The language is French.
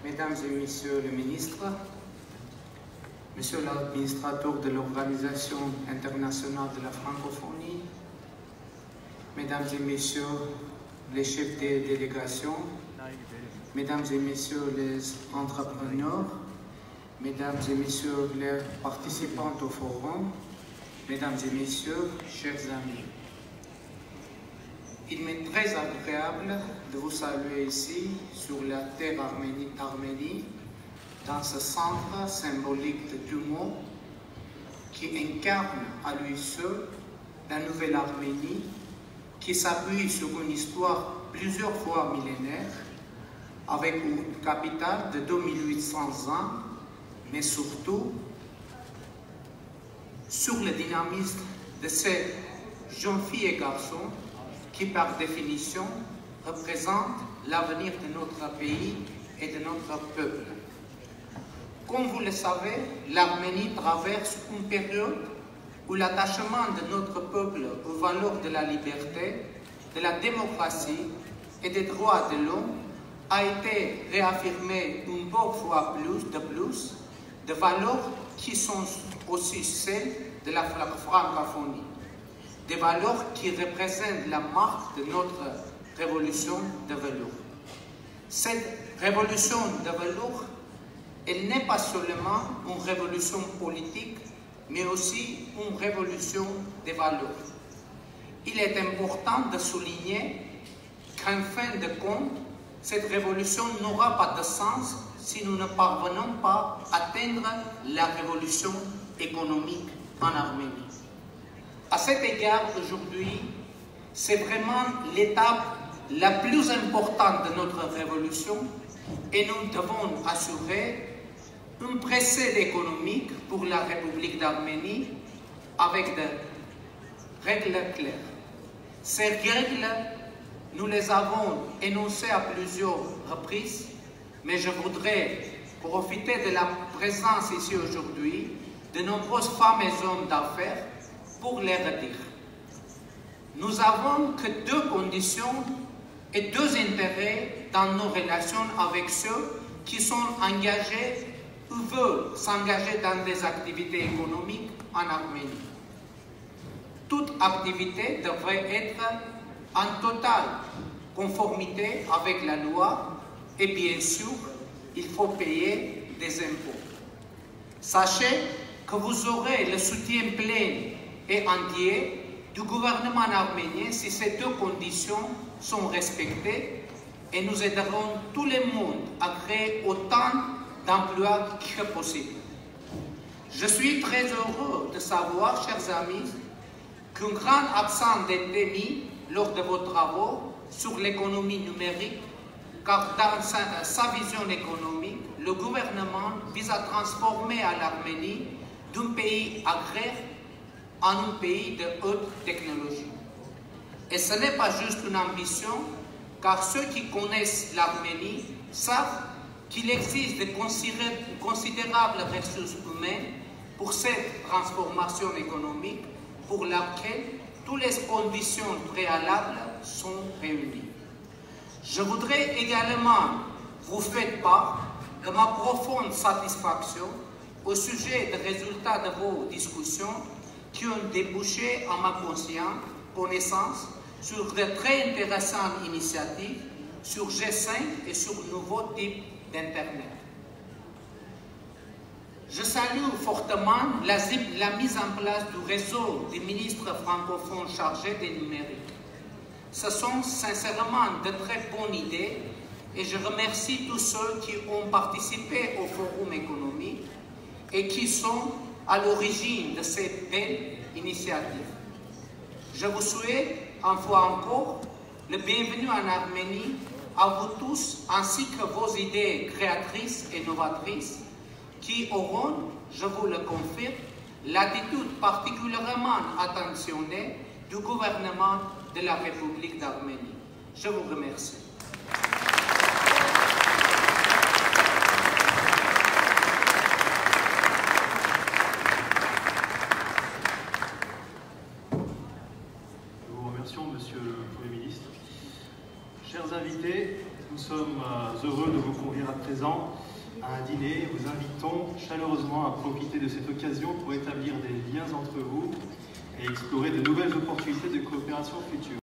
Mesdames et Messieurs les ministres, Monsieur l'administrateur de l'Organisation internationale de la francophonie, Mesdames et Messieurs les chefs des délégations, Mesdames et Messieurs les entrepreneurs, Mesdames et Messieurs les participants au forum, Mesdames et Messieurs, chers amis. Il m'est très agréable de vous saluer ici, sur la terre Arménie, dans ce centre symbolique de Tumo, qui incarne à lui seul la nouvelle Arménie, qui s'appuie sur une histoire plusieurs fois millénaire, avec une capitale de 2800 ans, mais surtout sur le dynamisme de ces jeunes filles et garçons qui, par définition, représentent l'avenir de notre pays et de notre peuple. Comme vous le savez, l'Arménie traverse une période où l'attachement de notre peuple aux valeurs de la liberté, de la démocratie et des droits de l'homme a été réaffirmé une bonne fois plus, de valeurs qui sont aussi celles de la francophonie, des valeurs qui représentent la marque de notre révolution de velours. Cette révolution de velours, elle n'est pas seulement une révolution politique, mais aussi une révolution des valeurs. Il est important de souligner qu'en fin de compte, cette révolution n'aura pas de sens si nous ne parvenons pas à atteindre la révolution économique en Arménie. À cet égard, aujourd'hui, c'est vraiment l'étape la plus importante de notre révolution et nous devons assurer une précédente économique pour la République d'Arménie avec des règles claires. Ces règles, nous les avons énoncées à plusieurs reprises, mais je voudrais profiter de la présence ici aujourd'hui de nombreuses femmes et hommes d'affaires pour les redire. Nous n'avons que deux conditions et deux intérêts dans nos relations avec ceux qui sont engagés ou veulent s'engager dans des activités économiques en Arménie. Toute activité devrait être en totale conformité avec la loi et bien sûr, il faut payer des impôts. Sachez que vous aurez le soutien plein et entier du gouvernement arménien si ces deux conditions sont respectées et nous aiderons tout le monde à créer autant d'emplois que possible. Je suis très heureux de savoir, chers amis, qu'un grand accent a été mis lors de vos travaux sur l'économie numérique, car dans sa vision économique, le gouvernement vise à transformer l'Arménie d'un pays agraire en un pays de haute technologie. Et ce n'est pas juste une ambition, car ceux qui connaissent l'Arménie savent qu'il existe de considérables ressources humaines pour cette transformation économique pour laquelle toutes les conditions préalables sont réunies. Je voudrais également vous faire part de ma profonde satisfaction au sujet des résultats de vos discussions qui ont débouché à ma connaissance sur de très intéressantes initiatives sur G5 et sur nouveaux types d'Internet. Je salue fortement la mise en place du réseau des ministres francophones chargés des numériques. Ce sont sincèrement de très bonnes idées et je remercie tous ceux qui ont participé au forum économique et qui sont à l'origine de cette belle initiative. Je vous souhaite, une fois encore, le bienvenu en Arménie à vous tous, ainsi que vos idées créatrices et novatrices, qui auront, je vous le confirme, l'attitude particulièrement attentionnée du gouvernement de la République d'Arménie. Je vous remercie. Nous vous remercions, Monsieur le Premier ministre. Chers invités, nous sommes sommes heureux de vous convier à présent à un dîner. Vous invitons chaleureusement à profiter de cette occasion pour établir des liens entre vous et explorer de nouvelles opportunités de coopération future.